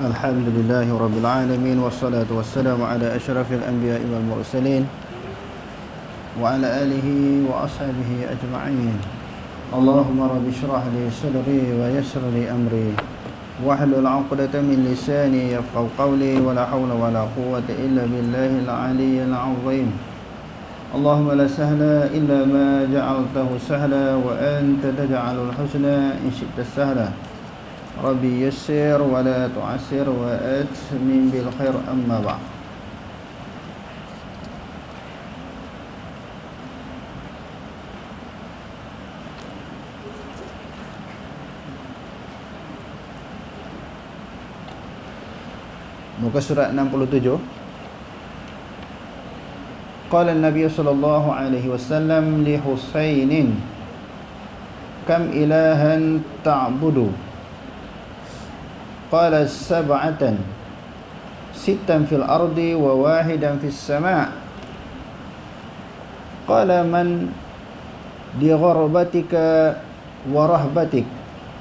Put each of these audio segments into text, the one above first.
Alhamdulillahi Rabbil Alamin. Wassalatu wassalamu ala ashrafil anbiya'i wal mursalin wa ala alihi wa ashabihi ajma'in. Allahumma rabbi shrah li sadri wa yassir li amri wahlul 'uqdatam min lisani yafqahu qawli wa la hawla wa la quwwata illa billahil 'aliyyil 'azim. Allahumma la sahla illa ma ja'altahu sahla wa anta taj'alul husna in syi'ta sahla. Rabbi yassir wa la tu'assir wa atmim bil khair amma ba'd. Muka surat 67. Qala an-nabiy sallallahu alaihi wasallam li Husainin, kam ilahan ta'budu? Qala sab'atan, sittan fil ardi wa wahidan fis sama'. Qala man li gharbatika wa rahbatik?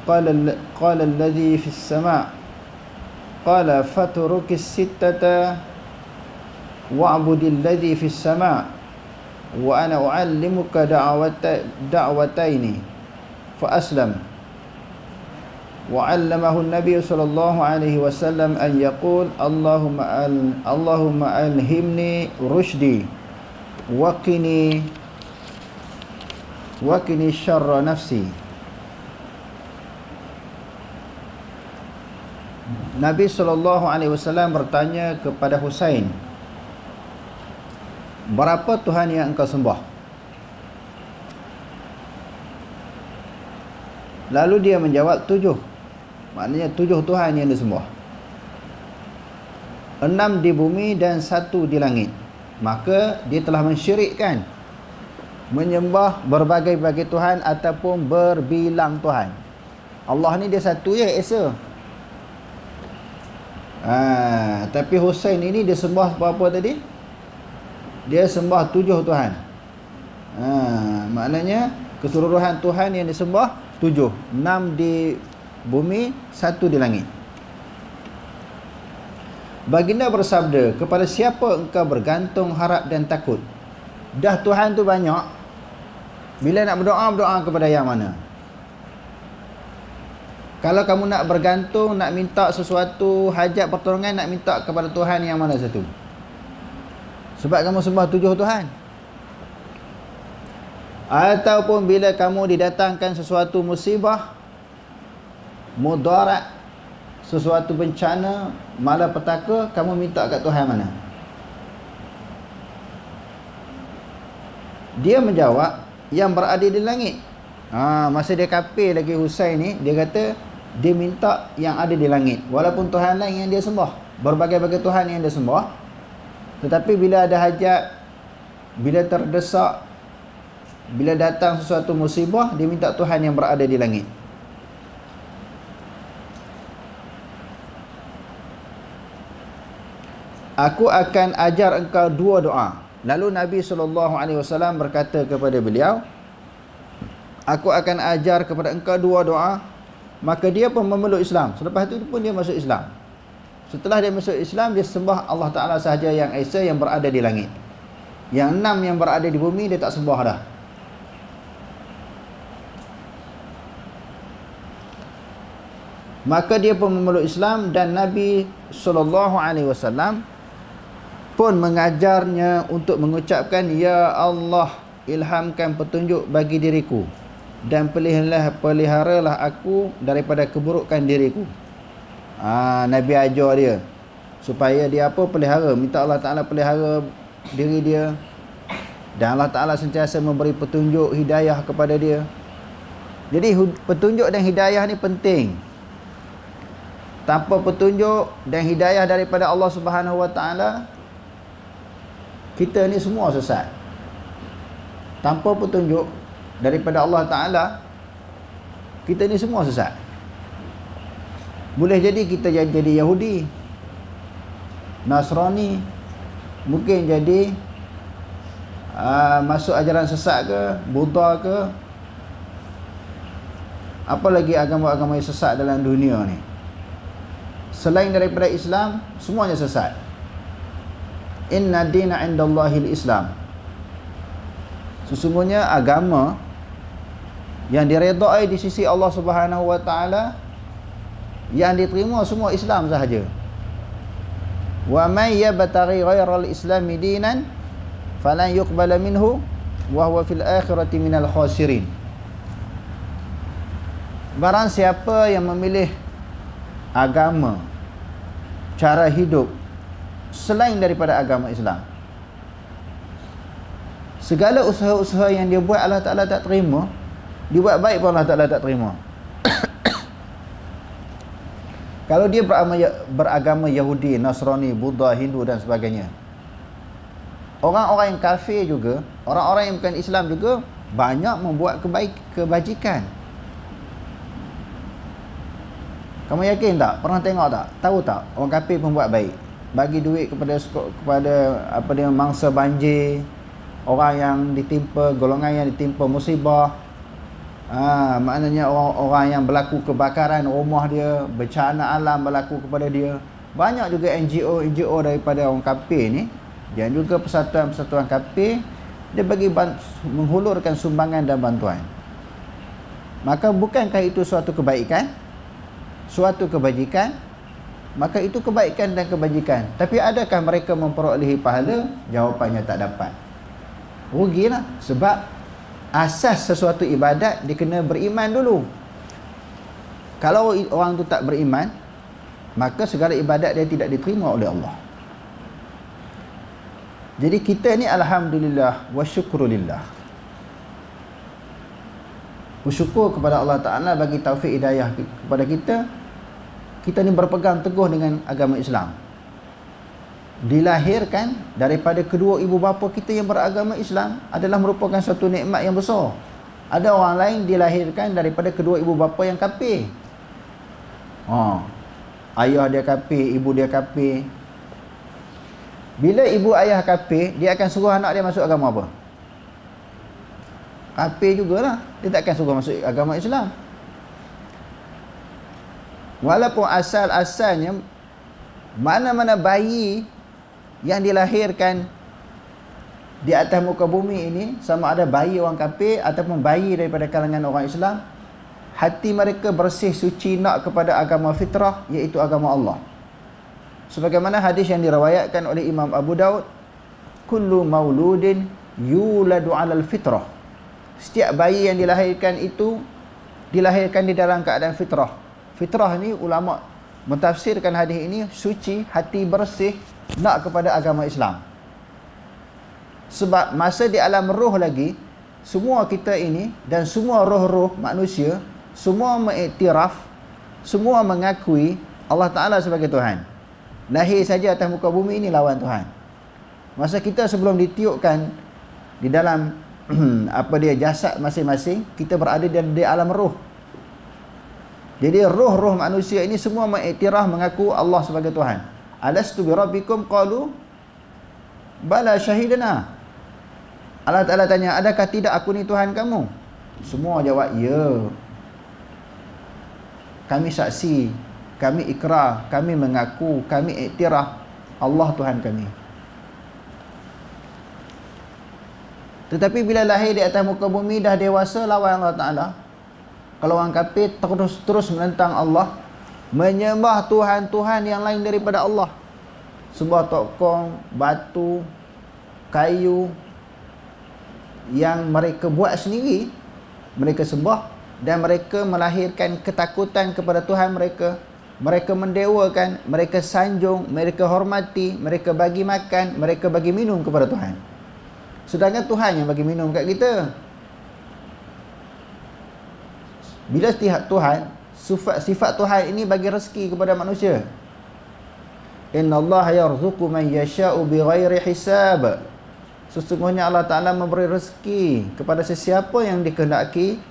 Qala alladhi fis sama'. Qala fatrukis sittata wa'budil ladzi fis sama' wa ana u'allimuka da'wataini fa aslam. Wa 'allamahu an-nabiy sallallahu alaihi wasallam an yaqul Allahumma alhimni rushdi wa qini syarra nafsi. Nabi sallallahu alaihi wasallam bertanya kepada Husain, berapa Tuhan yang engkau sembah? Lalu dia menjawab 7. Maknanya 7 Tuhan yang disembah, 6 di bumi dan 1 di langit. Maka dia telah mensyirikkan menyembah berbagai-bagai Tuhan ataupun berbilang Tuhan. Allah ni dia satu je, Esa. Tapi Husain ini dia sembah berapa tadi? Dia sembah 7 Tuhan. Maknanya keseluruhan Tuhan yang disembah 7, 6 di bumi, 1 di langit. Baginda bersabda, kepada siapa engkau bergantung, harap dan takut? Dah Tuhan tu banyak, bila nak berdoa kepada yang mana? Kalau kamu nak bergantung, nak minta sesuatu, hajat pertolongan, nak minta kepada Tuhan yang mana satu? Sebab kamu sembah 7 Tuhan. Ataupun bila kamu didatangkan sesuatu musibah, mudarat, sesuatu bencana, malapetaka, kamu minta kat Tuhan mana? Dia menjawab, yang berada di langit. Masa dia kafir lagi Husain ni, dia kata dia minta yang ada di langit, walaupun Tuhan lain yang dia sembah, berbagai-bagai Tuhan yang dia sembah. Tetapi bila ada hajat, bila terdesak, bila datang sesuatu musibah, dia minta Tuhan yang berada di langit. Aku akan ajar engkau 2 doa. Lalu Nabi SAW berkata kepada beliau, aku akan ajar kepada engkau 2 doa. Maka dia pun memeluk Islam. Selepas itu pun dia masuk Islam. Setelah dia masuk Islam, dia sembah Allah Ta'ala sahaja yang Esa, yang berada di langit. Yang 6 yang berada di bumi, dia tak sembah dah. Maka dia pun memeluk Islam, dan Nabi SAW pun mengajarnya untuk mengucapkan, ya Allah, ilhamkan petunjuk bagi diriku dan peliharalah aku daripada keburukan diriku. Nabi ajar dia supaya dia apa? Pelihara, minta Allah Ta'ala pelihara diri dia, dan Allah Ta'ala sentiasa memberi petunjuk, hidayah kepada dia. Jadi petunjuk dan hidayah ni penting. Tanpa petunjuk dan hidayah daripada Allah Subhanahu Wa Ta'ala, kita ni semua sesat. Tanpa petunjuk daripada Allah Ta'ala, kita ni semua sesat. Boleh jadi kita jadi Yahudi, Nasrani, mungkin jadi masuk ajaran sesat ke, Buddha ke, apa lagi agama-agama yang sesat dalam dunia ni. selain daripada Islam semuanya sesat. Inna dina indallahil Islam. Sesungguhnya agama yang diredai di sisi Allah Subhanahu wa taala, yang diterima semua Islam sahaja. Wa may yabtaghi ghairal islami dinan falan yuqbala minhu wa huwa fil akhirati minal khasirin. Barang siapa yang memilih agama, cara hidup selain daripada agama Islam, segala usaha-usaha yang dia buat Allah Ta'ala tak terima, dia buat baik pun Allah Ta'ala tak terima. Kalau dia beragama Yahudi, Nasrani, Buddha, Hindu dan sebagainya, orang-orang yang kafir juga, orang-orang yang bukan Islam juga banyak membuat kebajikan. Kamu yakin tak? Pernah tengok tak? Tahu tak? Orang kafir pun buat baik. Bagi duit kepada apa dia, mangsa banjir, orang yang ditimpa, golongan yang ditimpa musibah. Maknanya orang yang berlaku kebakaran rumah dia, bencana alam berlaku kepada dia. Banyak juga NGO daripada orang kafir ni, dan juga persatuan-persatuan kafir, dia bagi menghulurkan sumbangan dan bantuan. Maka bukankah itu suatu kebaikan, suatu kebajikan? Maka itu kebaikan dan kebajikan. Tapi adakah mereka memperolehi pahala? Jawapannya tak dapat. Rugilah. Sebab asas sesuatu ibadat dia kena beriman dulu. Kalau orang tu tak beriman, maka segala ibadat dia tidak diterima oleh Allah. Jadi kita ni alhamdulillah wa syukrulillah, bersyukur kepada Allah Ta'ala bagi taufik hidayah kepada kita. Kita ni berpegang teguh dengan agama Islam, dilahirkan daripada kedua ibu bapa kita yang beragama Islam, adalah merupakan satu nikmat yang besar. Ada orang lain dilahirkan daripada kedua ibu bapa yang kafir. Ayah dia kafir, ibu dia kafir. Bila ibu ayah kafir, dia akan suruh anak dia masuk agama apa? Kafir jugalah. Dia takkan suruh masuk agama Islam. Walaupun asal-asalnya mana-mana bayi yang dilahirkan di atas muka bumi ini, sama ada bayi orang kafir ataupun bayi daripada kalangan orang Islam, hati mereka bersih, suci, nak kepada agama fitrah, iaitu agama Allah. Sebagaimana hadis yang diriwayatkan oleh Imam Abu Daud, kullu mauludin yuladu alal fitrah. Setiap bayi yang dilahirkan itu dilahirkan di dalam keadaan fitrah. Fitrah ni ulama mentafsirkan hadis ini suci, hati bersih, nak kepada agama Islam. Sebab masa di alam roh lagi, semua kita ini dan semua roh-roh manusia, semua mengiktiraf, semua mengakui Allah Ta'ala sebagai Tuhan. Lahir saja atas muka bumi ini lawan Tuhan. Masa kita sebelum ditiupkan di dalam jasad masing-masing, kita berada di alam roh. Jadi roh-roh manusia ini semua mengiktiraf, mengaku Allah sebagai Tuhan. Alastu bi rabbikum qalu bala syahidana. Allah Ta'ala tanya, adakah tidak aku ni Tuhan kamu? Semua jawab, ya. Kami saksi, kami ikrar, kami mengaku, kami iktiraf Allah Tuhan kami. Tetapi bila lahir di atas muka bumi, dah dewasa, lawan Allah Ta'ala. Kalau orang kafir terus menentang Allah, menyembah Tuhan-Tuhan yang lain daripada Allah. Sebuah tokong, batu, kayu yang mereka buat sendiri, mereka sembah, dan mereka melahirkan ketakutan kepada Tuhan mereka. Mereka mendewakan, mereka sanjung, mereka hormati, mereka bagi makan, mereka bagi minum kepada Tuhan. Sedangkan Tuhan yang bagi minum kat kita. Bila Tuhan, sifat Tuhan ini bagi rezeki kepada manusia. Inna Allah yarzuqu man yasha'u bighairi hisab. Sesungguhnya Allah Ta'ala memberi rezeki kepada sesiapa yang dikehendaki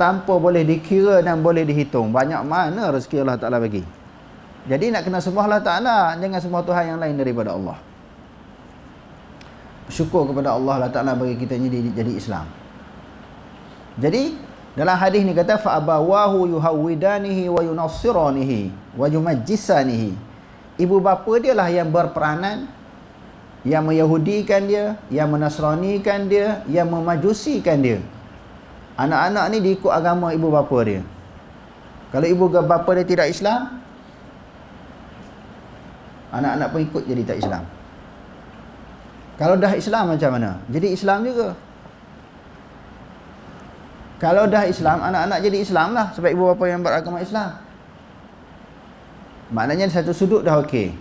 tanpa boleh dikira dan boleh dihitung. Banyak mana rezeki Allah Ta'ala bagi. Jadi nak kena sembah Allah Ta'ala, jangan sembah Tuhan yang lain daripada Allah. Syukur kepada Allah Ta'ala bagi kita jadi Islam. Jadi Dalam hadis ni kata fa abawahu yuhawidanihi wa yunassiranihi wa yumajjisanihi. Ibu bapa dia lah yang berperanan, yang meyahudikan dia, yang menasranikan dia, yang memajusikan dia. Anak-anak ni diikut agama ibu bapa dia. Kalau ibu bapa dia tidak Islam, anak-anak pun ikut jadi tak Islam. Kalau dah Islam macam mana? Jadi Islam juga. Kalau dah Islam, anak-anak jadi Islam lah, sebab ibu bapa yang beragama Islam. Maknanya satu sudut dah okey.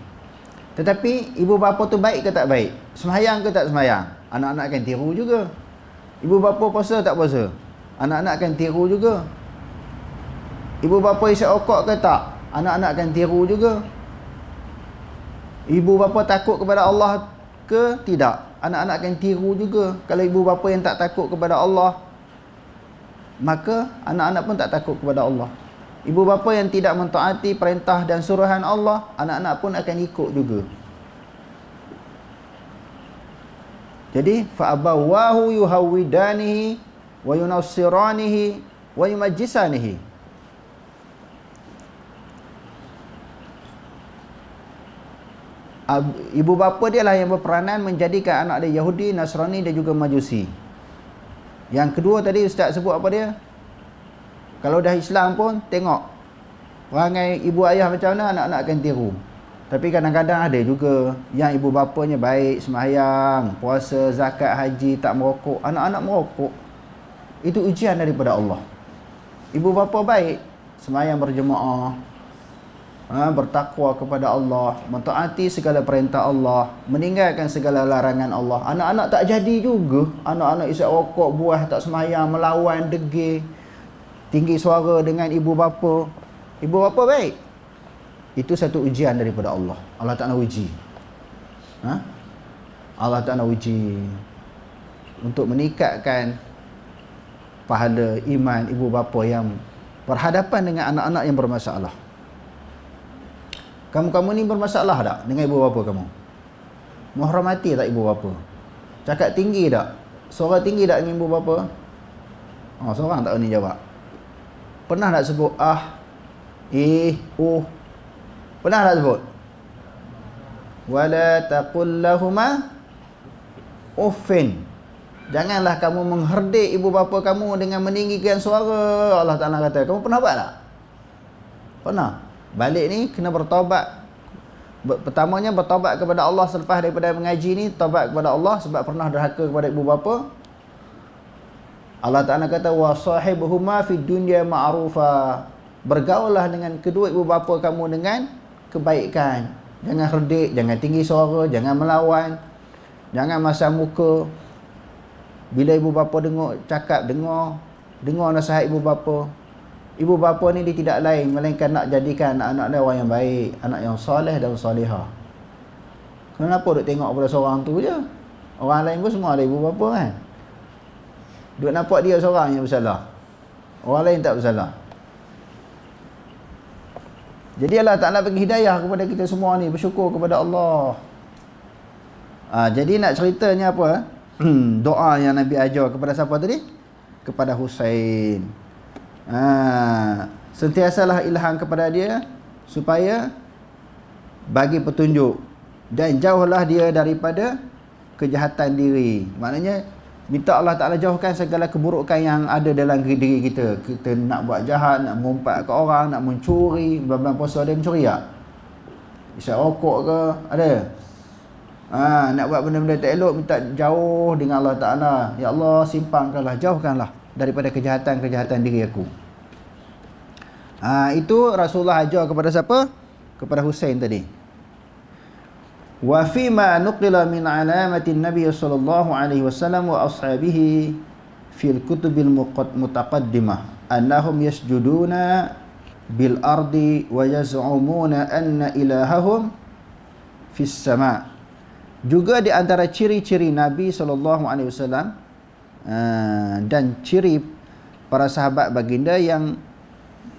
Tetapi ibu bapa tu baik ke tak baik? Sembahyang ke tak sembahyang? Anak-anak akan tiru juga. Ibu bapa puasa tak puasa? Anak-anak akan tiru juga. Ibu bapa isap rokok ke tak? Anak-anak akan tiru juga. Ibu bapa takut kepada Allah ke tidak? Anak-anak akan tiru juga. Kalau ibu bapa yang tak takut kepada Allah, maka anak-anak pun tak takut kepada Allah. Ibu bapa yang tidak mentaati perintah dan suruhan Allah, anak-anak pun akan ikut juga. Jadi fa abawahu yuhawidanihi wa yunassiranihi wa yumajjisanihi. Ibu bapa dia lah yang berperanan menjadikan anak dia Yahudi, Nasrani dan juga Majusi. Yang kedua tadi Ustaz sebut apa dia? Kalau dah Islam pun tengok perangai ibu ayah macam mana, anak-anak akan tiru. Tapi kadang-kadang ada juga yang ibu bapanya baik, sembahyang, puasa, zakat, haji, tak merokok, anak-anak merokok. Itu ujian daripada Allah. Ibu bapa baik, sembahyang berjemaah, bertakwa kepada Allah, mentaati segala perintah Allah, meninggalkan segala larangan Allah. Anak-anak tak jadi juga. Anak-anak isap rokok, buah, tak sembahyang, melawan, degil, tinggi suara dengan ibu bapa. Ibu bapa baik. Itu satu ujian daripada Allah. Allah tak nak uji. Allah tak nak uji. Untuk meningkatkan pahala iman ibu bapa yang berhadapan dengan anak-anak yang bermasalah. Kamu ni bermasalah tak dengan ibu bapa kamu? Menghormati tak ibu bapa? Cakap tinggi tak? Suara tinggi tak dengan ibu bapa? Seorang tak berani jawab. Pernah tak sebut Pernah tak sebut? Wala taqul lahuma uffin. Janganlah kamu mengherdik ibu bapa kamu dengan meninggikan suara. Allah Ta'ala kata. Kamu pernah buat tak? Pernah. Balik ni kena bertaubat. Pertamanya bertaubat kepada Allah selepas daripada mengaji ni. Taubat kepada Allah sebab pernah derhaka kepada ibu bapa. Allah Ta'ala kata wa sahibuhuma fid dunya ma'rufa. Bergaullah dengan kedua ibu bapa kamu dengan kebaikan. Jangan herdik, jangan tinggi suara, jangan melawan, jangan masam muka. Bila ibu bapa dengar nasihat ibu bapa. Ibu bapa ni dia tidak lain melainkan nak jadikan anak-anak dia orang yang baik, anak yang soleh dan solehah. Kenapa duk tengok pada seorang tu je? Orang lain pun semua ada ibu bapa kan? Duk nampak dia seorang yang bersalah. Orang lain tak bersalah. Jadi Allah Ta'ala bagi hidayah kepada kita semua ni. Bersyukur kepada Allah. Jadi nak ceritanya apa? Doa yang Nabi ajar kepada siapa tadi? Kepada Husain. Sentiasalah ilham kepada dia supaya bagi petunjuk. Dan jauhlah dia daripada kejahatan diri. Maknanya minta Allah Ta'ala jauhkan segala keburukan yang ada dalam diri kita. Kita nak buat jahat, nak mengumpat ke orang, nak mencuri. Bulan puasa ada mencuri tak? Isap rokok ke? Ada? Nak buat benda-benda tak elok, minta jauh dengan Allah Ta'ala. Ya Allah, simpangkanlah, jauhkanlah daripada kejahatan-kejahatan diri aku. Itu Rasulullah ajar kepada siapa? Kepada Husain tadi. Wa fima nuqila min alamatin Nabi sallallahu alaihi wasallam wa ashabihi fil kutubil mutaqaddimah annahum yasjuduna bil ardi wa yaz'umuna anna ilahahum fis sama'. Juga di antara ciri-ciri Nabi sallallahu alaihi wasallam dan ciri para sahabat baginda yang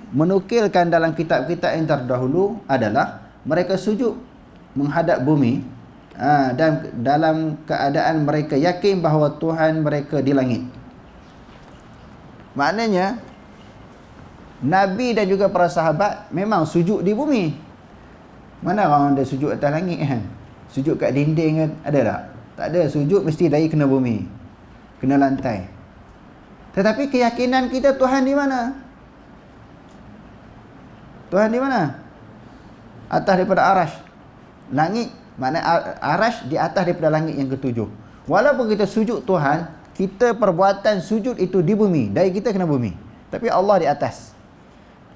menukilkan dalam kitab-kitab yang terdahulu adalah mereka sujud menghadap bumi dan dalam keadaan mereka yakin bahawa Tuhan mereka di langit. Maknanya Nabi dan juga para sahabat memang sujud di bumi. Mana orang ada sujud atas langit kan? Sujud kat dinding kan? Ada tak? Tak ada. Sujud mesti dari kena bumi, kena lantai. Tetapi keyakinan kita Tuhan di mana? Tuhan di mana? Atas daripada arash. Langit, maknanya arash di atas daripada langit yang ketujuh. Walaupun kita sujud Tuhan, kita perbuatan sujud itu di bumi. Dari kita kena bumi. Tapi Allah di atas.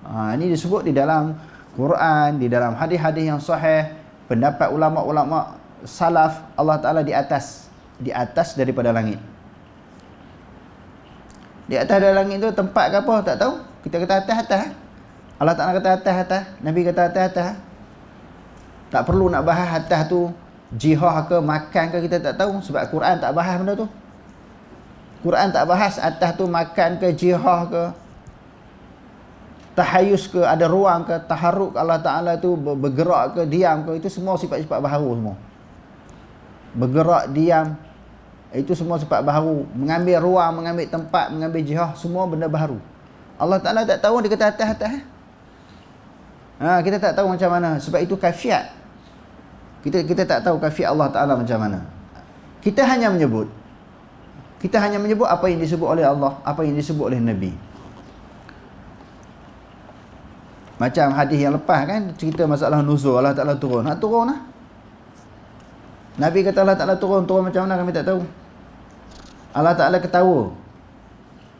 Ini disebut di dalam Quran, di dalam hadis-hadis yang sahih, pendapat ulama-ulama salaf, Allah Ta'ala di atas. Di atas daripada langit. Di atas dari langit itu tempat ke apa? Tak tahu. Kita kata atas-atas. Allah Ta'ala kata atas-atas. Nabi kata atas-atas. Tak perlu nak bahas atas tu jihah ke, makan ke, kita tak tahu. Sebab Quran tak bahas benda tu. Quran tak bahas atas tu makan ke, jihah ke, tahayus ke, ada ruang ke, taharuk Allah Ta'ala tu bergerak ke, diam ke. Itu semua sifat-sifat baharu semua. Bergerak, diam, itu semua sifat baharu. Mengambil ruang, mengambil tempat, mengambil jihah, semua benda baharu. Allah Ta'ala tak tahu, dia kata atas-atas. Kita tak tahu macam mana. Sebab itu kafiat. Kita tak tahu kafiat Allah Ta'ala macam mana. Kita hanya menyebut. Kita hanya menyebut apa yang disebut oleh Allah, apa yang disebut oleh Nabi. Macam hadis yang lepas kan, cerita masalah nuzul, Allah Ta'ala turun. Nak turun lah. Nabi kata Allah Ta'ala turun macam mana kami tak tahu. Allah Ta'ala ketawa.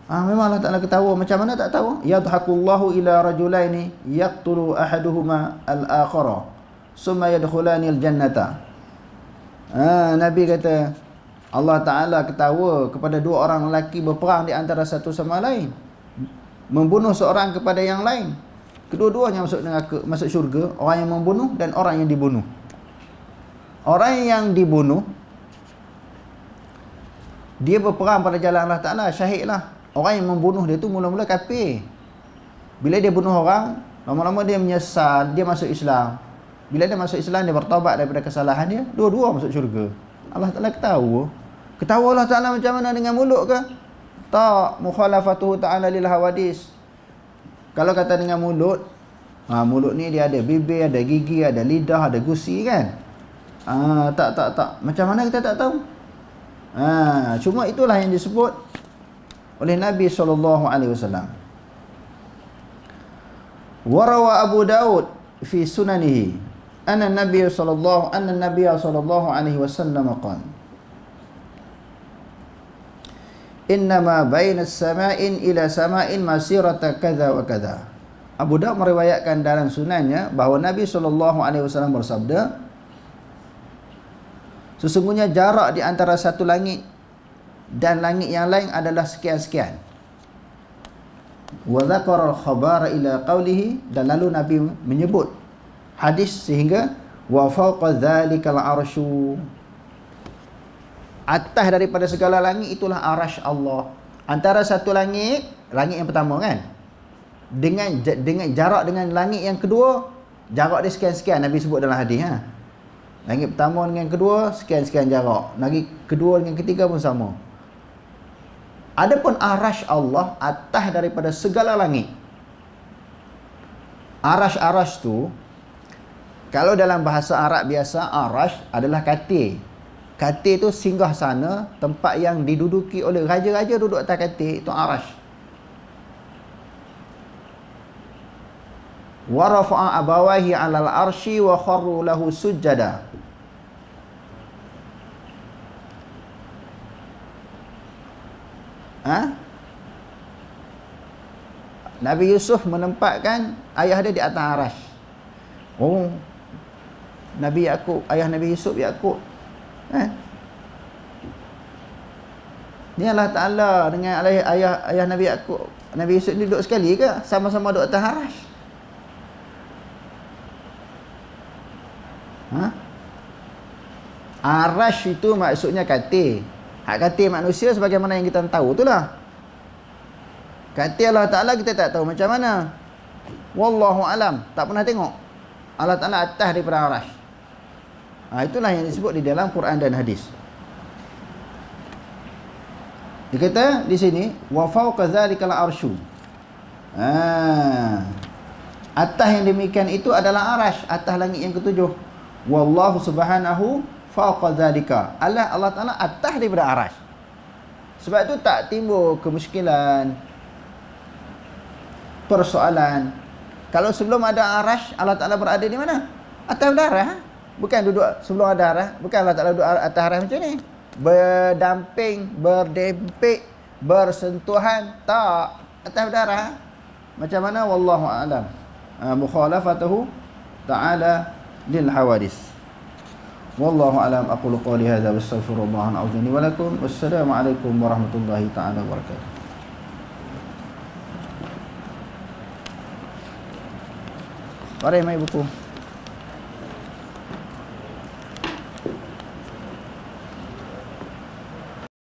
Memang Allah Ta'ala ketawa. Macam mana tak tahu. Yadhakullahu ila rajulaini yaqtulu ahaduhuma al-akhara summa yadkhulani al-jannata. Nabi kata Allah Ta'ala ketawa kepada dua orang lelaki berperang di antara satu sama lain, membunuh seorang kepada yang lain. Kedua-duanya masuk syurga. Orang yang membunuh dan orang yang dibunuh. Orang yang dibunuh, dia berperang pada jalan Allah Ta'ala, syahid lah. Orang yang membunuh dia tu mula-mula kafir. Bila dia bunuh orang, lama-lama dia menyesal, dia masuk Islam. Bila dia masuk Islam, dia bertaubat daripada kesalahan dia, dua-dua masuk syurga. Allah Ta'ala ketawa. Ketawa Allah Ta'ala macam mana, dengan mulut ke? Tak. Mukhalafatuhu ta'ala lil hawadis. Kalau kata dengan mulut, mulut ni dia ada bibir, ada gigi, ada lidah, ada gusi kan? Tak. Macam mana kita tak tahu? Cuma itulah yang disebut oleh Nabi SAW. Warawa Abu Daud fi sunanihi anna Nabi sallallahu alaihi wasallam qala innama baina as-sama'in ila sama'in masirata kadza wa kadza. Abu Daud meriwayatkan dalam sunannya bahawa Nabi SAW bersabda, sesungguhnya jarak di antara satu langit dan langit yang lain adalah sekian-sekian. Wa dzakara al-khabara ila qawlihi, dan lalu Nabi menyebut hadis sehingga wa fawqa dzalikal arsyu, atas daripada segala langit itulah arasy Allah. Antara satu langit, langit yang pertama kan, dengan jarak dengan langit yang kedua, jarak dia sekian-sekian. Nabi sebut dalam hadis langit pertama dengan kedua sekian-sekian jarak, lagi kedua dengan ketiga pun sama. Adapun arasy Allah atas daripada segala langit. Arasy tu, kalau dalam bahasa Arab biasa, arasy adalah katil. Katil tu singgah sana, tempat yang diduduki oleh raja-raja duduk atas katil, itu arasy. Wa rafa'a abawahi 'alal arsy wa kharru lahu sujada. Nabi Yusuf menempatkan ayah dia di atas arasy. Nabi Yaqub, ayah Nabi Yusuf Yaqub. Ni Allah Ta'ala dengan ayah Nabi Yaqub, Nabi Yusuf ni duduk sekali ke? Sama-sama duduk atas arasy. Arasy itu maksudnya katil. Hak katil manusia sebagaimana yang kita tahu itulah. Katil Allah Ta'ala kita tak tahu macam mana. Wallahu alam, tak pernah tengok. Allah Ta'ala atas daripada arasy. Itulah yang disebut di dalam Quran dan hadis. Dia kata di sini wa fawqa dzalikal arsyu. Atas yang demikian itu adalah arash, atas langit yang ketujuh. Wallahu subhanahu fawqa dzalika. Allah Taala atas daripada arash. Sebab itu tak timbul kemusykilan, persoalan. Kalau sebelum ada arash, Allah Taala berada di mana? Atas darah. Bukan duduk sebelum ada arash, bukan Allah Taala duduk atas arash macam ni. Berdamping, berdempik, bersentuhan, tak atas darah. Macam mana? Wallahu a'lam. Mukhalafatuhu ta'ala lil hawadis. Wallahu a'lam. Aqulu qawli hadza wa astaghfirullah al-azim li wa lakum. Wassalamualaikum warahmatullahi ta'ala wabarakatuh. Mari mai buku.